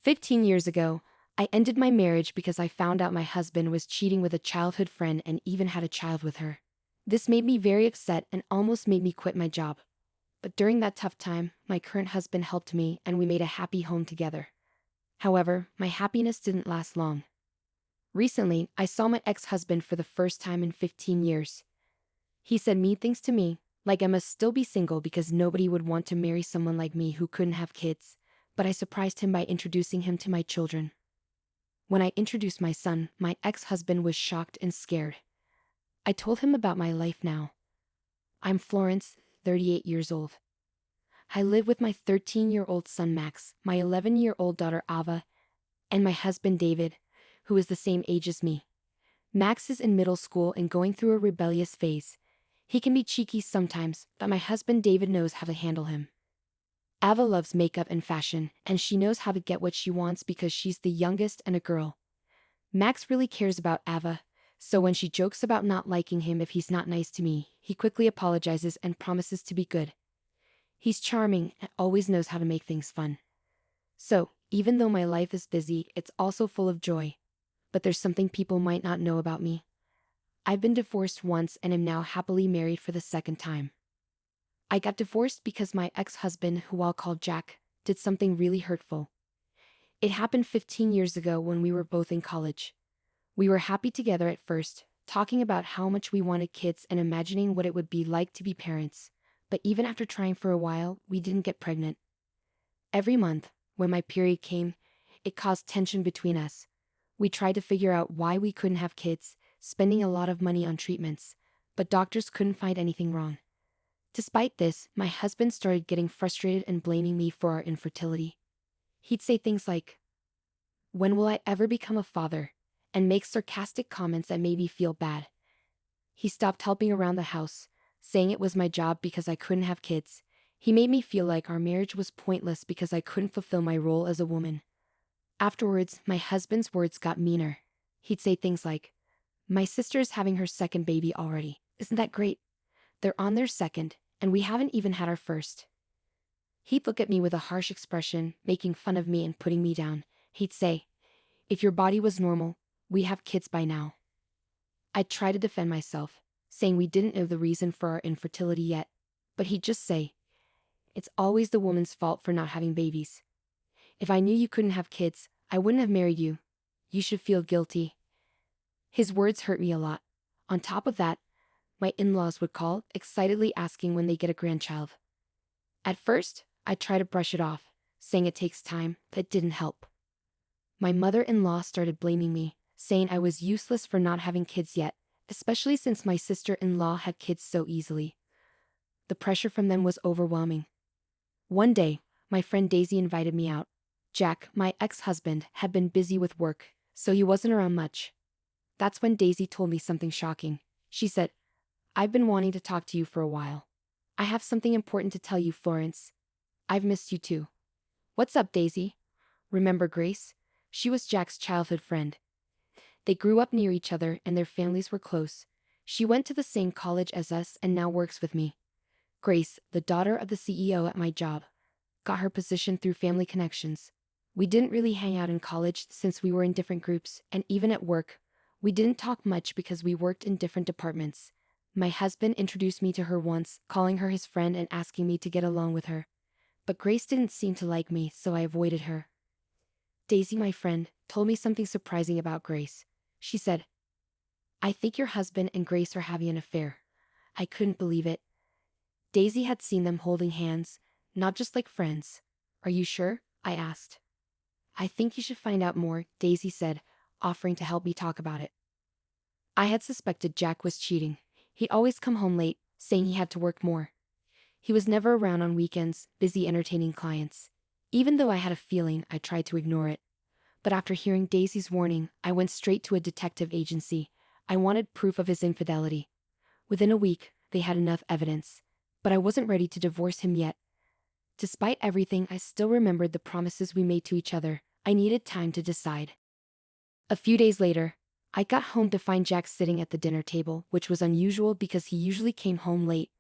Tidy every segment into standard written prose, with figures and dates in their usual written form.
15 years ago, I ended my marriage because I found out my husband was cheating with a childhood friend and even had a child with her. This made me very upset and almost made me quit my job. But during that tough time, my current husband helped me and we made a happy home together. However, my happiness didn't last long. Recently, I saw my ex-husband for the first time in 15 years. He said mean things to me, like I must still be single because nobody would want to marry someone like me who couldn't have kids, but I surprised him by introducing him to my children. When I introduced my son, my ex-husband was shocked and scared. I told him about my life now. I'm Florence, 38 years old. I live with my 13-year-old son Max, my 11-year-old daughter Ava, and my husband David, who is the same age as me. Max is in middle school and going through a rebellious phase. He can be cheeky sometimes, but my husband David knows how to handle him. Ava loves makeup and fashion, and she knows how to get what she wants because she's the youngest and a girl. Max really cares about Ava, so when she jokes about not liking him if he's not nice to me, he quickly apologizes and promises to be good. He's charming and always knows how to make things fun. So, even though my life is busy, it's also full of joy. But there's something people might not know about me. I've been divorced once and am now happily married for the second time. I got divorced because my ex-husband, who I'll call Jack, did something really hurtful. It happened 15 years ago when we were both in college. We were happy together at first, talking about how much we wanted kids and imagining what it would be like to be parents. But even after trying for a while, we didn't get pregnant. Every month, when my period came, it caused tension between us. We tried to figure out why we couldn't have kids, spending a lot of money on treatments, but doctors couldn't find anything wrong. Despite this, my husband started getting frustrated and blaming me for our infertility. He'd say things like, "When will I ever become a father?" and make sarcastic comments that made me feel bad. He stopped helping around the house, saying it was my job because I couldn't have kids. He made me feel like our marriage was pointless because I couldn't fulfill my role as a woman. Afterwards, my husband's words got meaner. He'd say things like, "My sister's having her second baby already. Isn't that great? They're on their second, and we haven't even had our first." He'd look at me with a harsh expression, making fun of me and putting me down. He'd say, "If your body was normal, we have kids by now." I'd try to defend myself, saying we didn't know the reason for our infertility yet, but he'd just say, "It's always the woman's fault for not having babies. If I knew you couldn't have kids, I wouldn't have married you. You should feel guilty." His words hurt me a lot. On top of that, my in-laws would call, excitedly asking when they get a grandchild. At first, I'd try to brush it off, saying it takes time, but it didn't help. My mother-in-law started blaming me, saying I was useless for not having kids yet, especially since my sister-in-law had kids so easily. The pressure from them was overwhelming. One day, my friend Daisy invited me out. Jack, my ex-husband, had been busy with work, so he wasn't around much. That's when Daisy told me something shocking. She said, "I've been wanting to talk to you for a while. I have something important to tell you, Florence. I've missed you too." "What's up, Daisy?" "Remember Grace? She was Jack's childhood friend. They grew up near each other and their families were close. She went to the same college as us and now works with me. Grace, the daughter of the CEO at my job, got her position through family connections. We didn't really hang out in college since we were in different groups, and even at work, we didn't talk much because we worked in different departments. My husband introduced me to her once, calling her his friend and asking me to get along with her. But Grace didn't seem to like me, so I avoided her. Daisy, my friend, told me something surprising about Grace. She said, "I think your husband and Grace are having an affair." I couldn't believe it. Daisy had seen them holding hands, not just like friends. "Are you sure?" I asked. "I think you should find out more," Daisy said, offering to help me talk about it. I had suspected Jack was cheating. He'd always come home late, saying he had to work more. He was never around on weekends, busy entertaining clients. Even though I had a feeling, I tried to ignore it. But after hearing Daisy's warning, I went straight to a detective agency. I wanted proof of his infidelity. Within a week, they had enough evidence. But I wasn't ready to divorce him yet. Despite everything, I still remembered the promises we made to each other. I needed time to decide. A few days later, I got home to find Jack sitting at the dinner table, which was unusual because he usually came home late.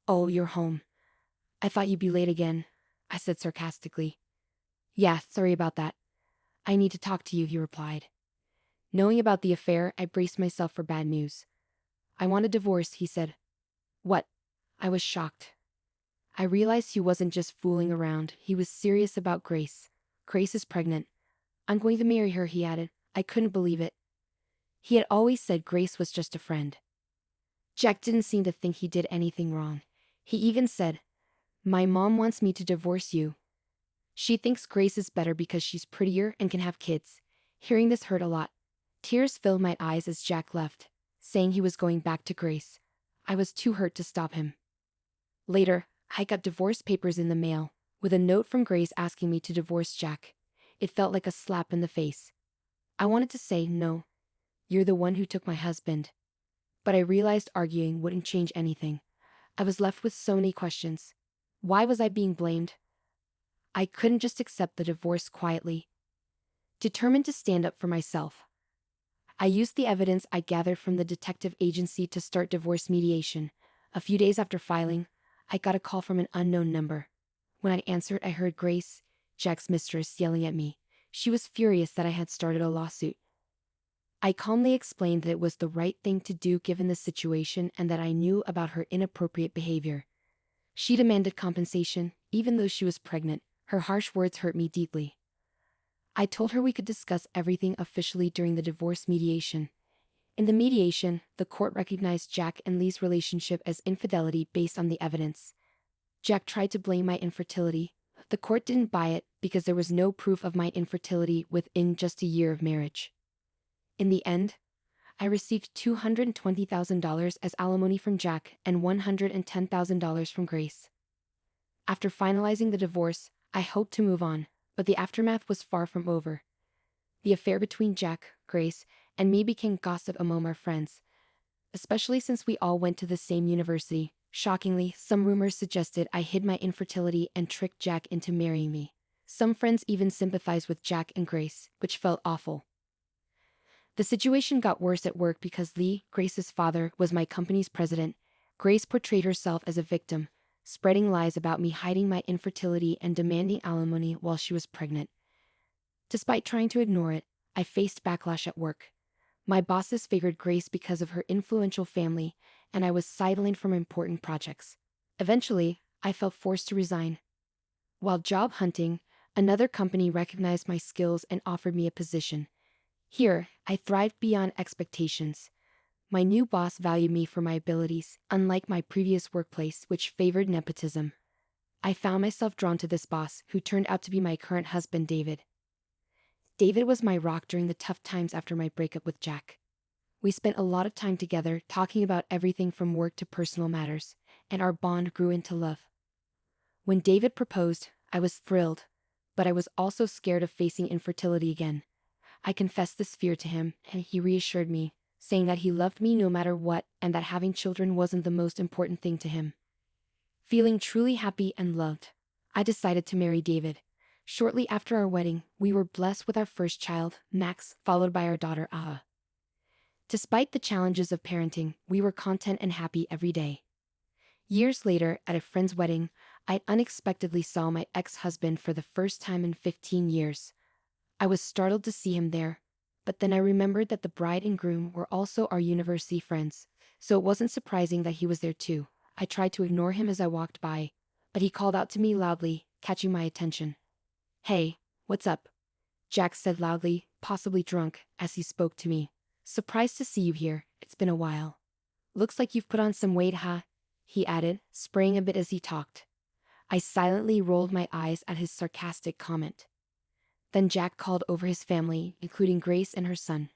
"Oh, you're home. I thought you'd be late again," I said sarcastically. "Yeah, sorry about that. I need to talk to you, he replied. Knowing about the affair, I braced myself for bad news. I want a divorce, he said. What? I was shocked. I realized he wasn't just fooling around, he was serious about Grace. Grace is pregnant. I'm going to marry her, he added. I couldn't believe it. He had always said Grace was just a friend. Jack didn't seem to think he did anything wrong. He even said, "My mom wants me to divorce you. She thinks Grace is better because she's prettier and can have kids." Hearing this hurt a lot. Tears filled my eyes as Jack left, saying he was going back to Grace. I was too hurt to stop him. Later, I got divorce papers in the mail, with a note from Grace asking me to divorce Jack. It felt like a slap in the face. I wanted to say, "No, you're the one who took my husband." But I realized arguing wouldn't change anything. I was left with so many questions. Why was I being blamed? I couldn't just accept the divorce quietly. Determined to stand up for myself, I used the evidence I gathered from the detective agency to start divorce mediation. A few days after filing, I got a call from an unknown number. When I answered, I heard Grace, Jack's mistress, yelling at me. She was furious that I had started a lawsuit. I calmly explained that it was the right thing to do given the situation and that I knew about her inappropriate behavior. She demanded compensation, even though she was pregnant. Her harsh words hurt me deeply. I told her we could discuss everything officially during the divorce mediation. In the mediation, the court recognized Jack and Lee's relationship as infidelity based on the evidence. Jack tried to blame my infertility. The court didn't buy it because there was no proof of my infertility within just a year of marriage. In the end, I received $220,000 as alimony from Jack and $110,000 from Grace. After finalizing the divorce, I hoped to move on, but the aftermath was far from over. The affair between Jack, Grace, and me became gossip among our friends, especially since we all went to the same university. Shockingly, some rumors suggested I hid my infertility and tricked Jack into marrying me. Some friends even sympathized with Jack and Grace, which felt awful. The situation got worse at work because Lee, Grace's father, was my company's president. Grace portrayed herself as a victim, spreading lies about me hiding my infertility and demanding alimony while she was pregnant. Despite trying to ignore it, I faced backlash at work. My bosses favored Grace because of her influential family, and I was sidelined from important projects. Eventually, I felt forced to resign. While job hunting, another company recognized my skills and offered me a position. Here, I thrived beyond expectations. My new boss valued me for my abilities, unlike my previous workplace, which favored nepotism. I found myself drawn to this boss, who turned out to be my current husband, David. David was my rock during the tough times after my breakup with Jack. We spent a lot of time together, talking about everything from work to personal matters, and our bond grew into love. When David proposed, I was thrilled, but I was also scared of facing infertility again. I confessed this fear to him, and he reassured me, saying that he loved me no matter what and that having children wasn't the most important thing to him. Feeling truly happy and loved, I decided to marry David. Shortly after our wedding, we were blessed with our first child, Max, followed by our daughter, Aha. Despite the challenges of parenting, we were content and happy every day. Years later, at a friend's wedding, I unexpectedly saw my ex-husband for the first time in 15 years. I was startled to see him there, but then I remembered that the bride and groom were also our university friends, so it wasn't surprising that he was there too. I tried to ignore him as I walked by, but he called out to me loudly, catching my attention. "Hey, what's up?" Jack said loudly, possibly drunk, as he spoke to me. "Surprised to see you here, it's been a while. Looks like you've put on some weight, huh?" he added, spraying a bit as he talked. I silently rolled my eyes at his sarcastic comment. Then Jack called over his family, including Grace and her son.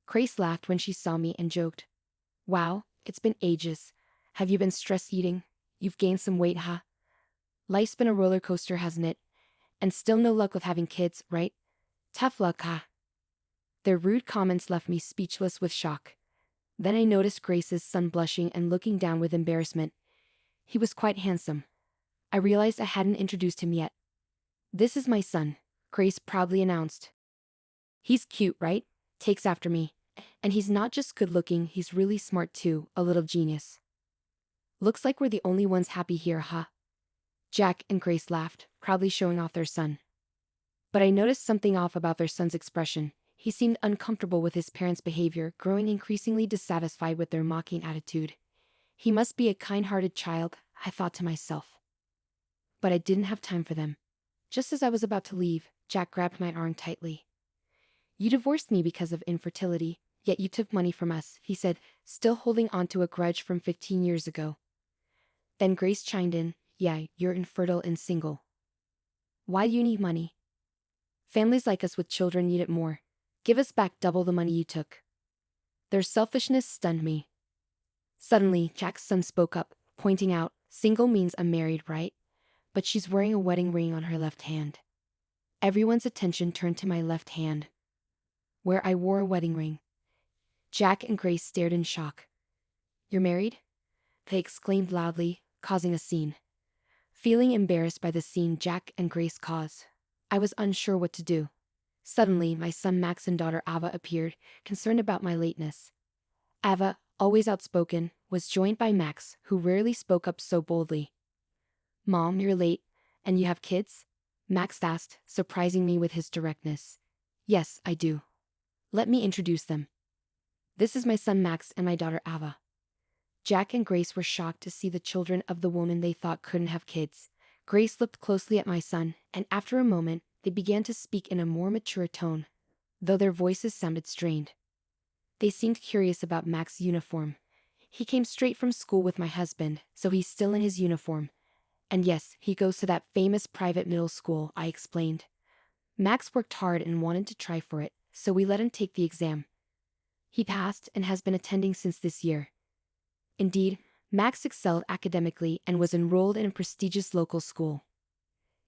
Grace laughed when she saw me and joked, "Wow, it's been ages. Have you been stress eating? You've gained some weight, huh? Life's been a roller coaster, hasn't it? And still no luck with having kids, right? Tough luck, huh?" Their rude comments left me speechless with shock. Then I noticed Grace's son blushing and looking down with embarrassment. He was quite handsome. I realized I hadn't introduced him yet. "This is my son," Grace proudly announced. "He's cute, right? Takes after me. And he's not just good looking, he's really smart too, a little genius." "Looks like we're the only ones happy here, huh?" Jack and Grace laughed, proudly showing off their son. But I noticed something off about their son's expression. He seemed uncomfortable with his parents' behavior, growing increasingly dissatisfied with their mocking attitude. He must be a kind-hearted child, I thought to myself. But I didn't have time for them. Just as I was about to leave, Jack grabbed my arm tightly. You divorced me because of infertility, yet you took money from us, he said, still holding on to a grudge from 15 years ago. Then Grace chimed in, yeah, you're infertile and single. Why do you need money? Families like us with children need it more. Give us back double the money you took. Their selfishness stunned me. Suddenly, Jack's son spoke up, pointing out, single means unmarried, right? But she's wearing a wedding ring on her left hand. Everyone's attention turned to my left hand, where I wore a wedding ring. Jack and Grace stared in shock. You're married? They exclaimed loudly, causing a scene. Feeling embarrassed by the scene Jack and Grace caused, I was unsure what to do. Suddenly, my son Max and daughter Ava appeared, concerned about my lateness. Ava, always outspoken, was joined by Max, who rarely spoke up so boldly. Mom, you're late, and you have kids? Max asked, surprising me with his directness. Yes, I do. Let me introduce them. This is my son Max and my daughter Ava. Jack and Grace were shocked to see the children of the woman they thought couldn't have kids. Grace looked closely at my son, and after a moment, they began to speak in a more mature tone, though their voices sounded strained. They seemed curious about Max's uniform. He came straight from school with my husband, so he's still in his uniform. And yes, he goes to that famous private middle school, I explained. Max worked hard and wanted to try for it, so we let him take the exam. He passed and has been attending since this year. Indeed, Max excelled academically and was enrolled in a prestigious local school.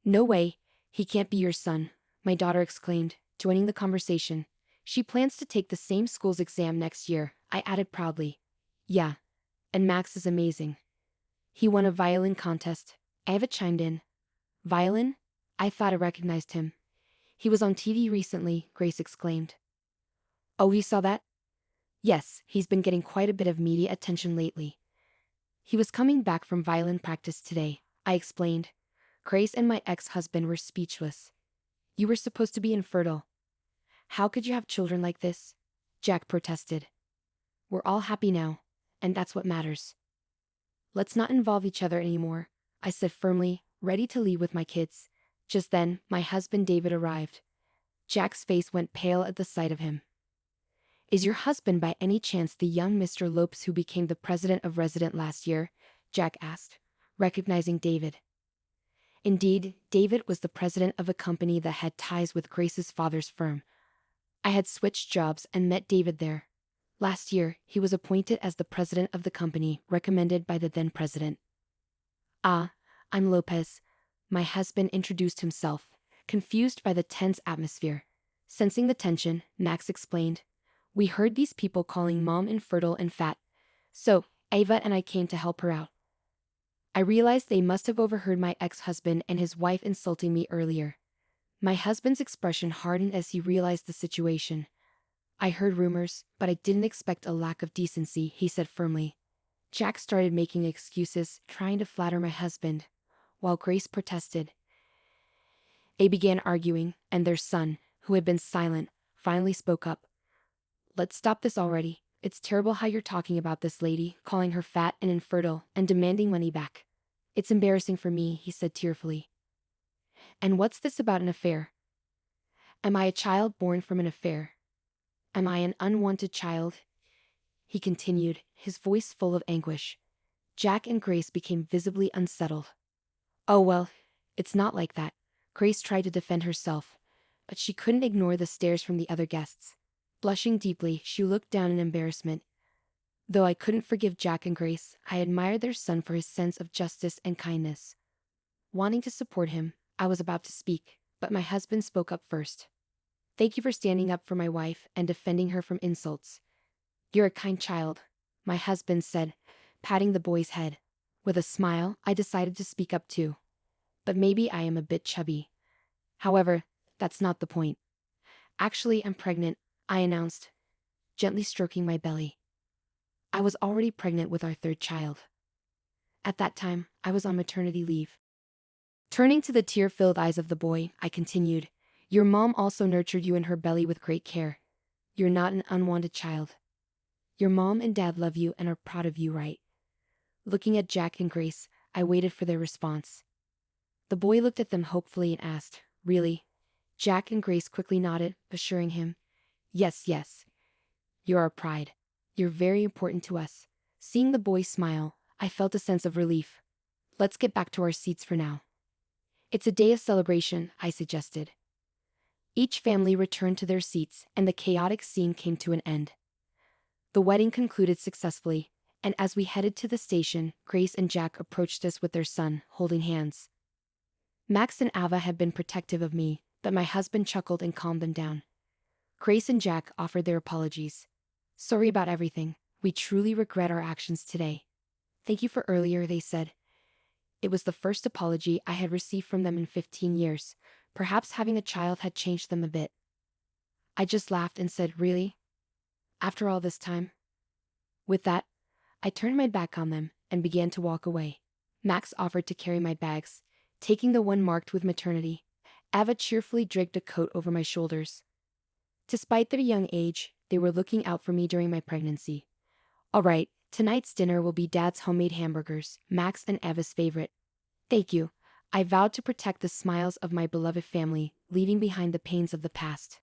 No way, he can't be your son, my daughter exclaimed, joining the conversation. She plans to take the same school's exam next year, I added proudly. Yeah, and Max is amazing. He won a violin contest, Ava chimed in. Violin? I thought I recognized him. He was on TV recently, Grace exclaimed. Oh, you saw that? Yes, he's been getting quite a bit of media attention lately. He was coming back from violin practice today, I explained. Grace and my ex-husband were speechless. You were supposed to be infertile. How could you have children like this? Jack protested. We're all happy now, and that's what matters. Let's not involve each other anymore, I said firmly, ready to leave with my kids. Just then, my husband David arrived. Jack's face went pale at the sight of him. Is your husband by any chance the young Mr. Lopes who became the president of Resident last year? Jack asked, recognizing David. Indeed, David was the president of a company that had ties with Grace's father's firm. I had switched jobs and met David there. Last year, he was appointed as the president of the company, recommended by the then president. Ah, I'm Lopez. My husband introduced himself, confused by the tense atmosphere. Sensing the tension, Max explained. We heard these people calling Mom infertile and fat. So, Ava and I came to help her out. I realized they must have overheard my ex-husband and his wife insulting me earlier. My husband's expression hardened as he realized the situation. I heard rumors, but I didn't expect a lack of decency, he said firmly. Jack started making excuses, trying to flatter my husband, while Grace protested. They began arguing, and their son, who had been silent, finally spoke up. Let's stop this already. It's terrible how you're talking about this lady, calling her fat and infertile, and demanding money back. It's embarrassing for me, he said tearfully. And what's this about an affair? Am I a child born from an affair? Am I an unwanted child? He continued, his voice full of anguish. Jack and Grace became visibly unsettled. Oh well, it's not like that. Grace tried to defend herself, but she couldn't ignore the stares from the other guests. Blushing deeply, she looked down in embarrassment. Though I couldn't forgive Jack and Grace, I admired their son for his sense of justice and kindness. Wanting to support him, I was about to speak, but my husband spoke up first. Thank you for standing up for my wife and defending her from insults. You're a kind child, my husband said, patting the boy's head. With a smile, I decided to speak up too. But maybe I am a bit chubby. However, that's not the point. Actually, I'm pregnant, I announced, gently stroking my belly. I was already pregnant with our third child. At that time, I was on maternity leave. Turning to the tear-filled eyes of the boy, I continued, Your mom also nurtured you in her belly with great care. You're not an unwanted child. Your mom and dad love you and are proud of you, right? Looking at Jack and Grace, I waited for their response. The boy looked at them hopefully and asked, "Really?" Jack and Grace quickly nodded, assuring him, "Yes, yes. You're our pride. You're very important to us." Seeing the boy smile, I felt a sense of relief. "Let's get back to our seats for now." "It's a day of celebration," I suggested. Each family returned to their seats, and the chaotic scene came to an end. The wedding concluded successfully, and as we headed to the station, Grace and Jack approached us with their son, holding hands. Max and Ava had been protective of me, but my husband chuckled and calmed them down. Grace and Jack offered their apologies. "Sorry about everything. We truly regret our actions today." "Thank you for earlier," they said. It was the first apology I had received from them in 15 years. Perhaps having a child had changed them a bit. I just laughed and said, "Really? After all this time?" With that, I turned my back on them and began to walk away. Max offered to carry my bags, taking the one marked with maternity. Ava cheerfully dragged a coat over my shoulders. Despite their young age, they were looking out for me during my pregnancy. "All right, tonight's dinner will be Dad's homemade hamburgers, Max and Ava's favorite." "Thank you." I vowed to protect the smiles of my beloved family, leaving behind the pains of the past.